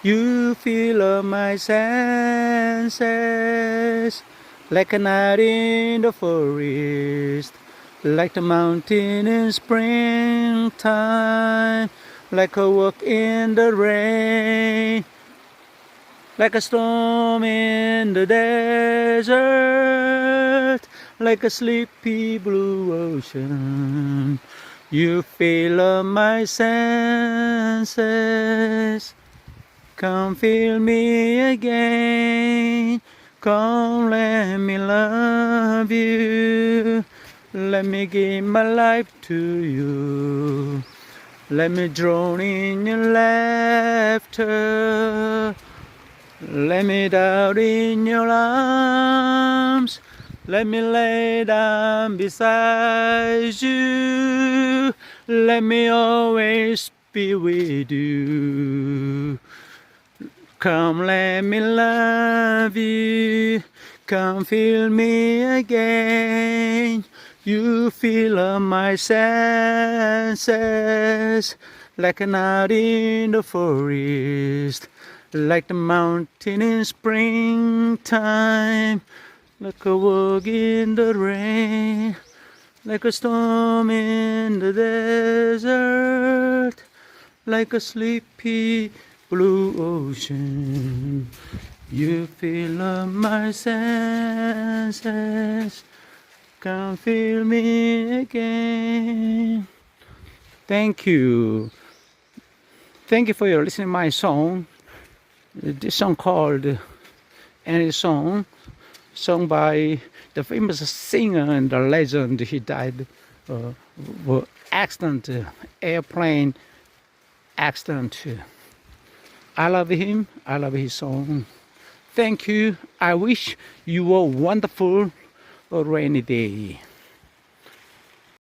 You fill up my senses like a night in the forest, like the mountain in springtime, like a walk in the rain, like a storm in the desert, like a sleepy blue ocean. You fill up my senses. Come fill me again. Come let me love you. Let me give my life to you. Let me drown in your laughter. Let me down in your arms. Let me lay down beside you. Let me always be with you. Come let me love you. Come feel me again. You fill up my senses like a night in the forest, like the mountain in springtime, like a walk in the rain, like a storm in the desert, like a sleepy blue ocean. You fill up my senses. Come feel me again. Thank you. Thank you for your listening to my song. This song called Any Song, sung by the famous singer and the legend. He died accident, airplane accident. I love him. I love his song. Thank you. I wish you a wonderful rainy day.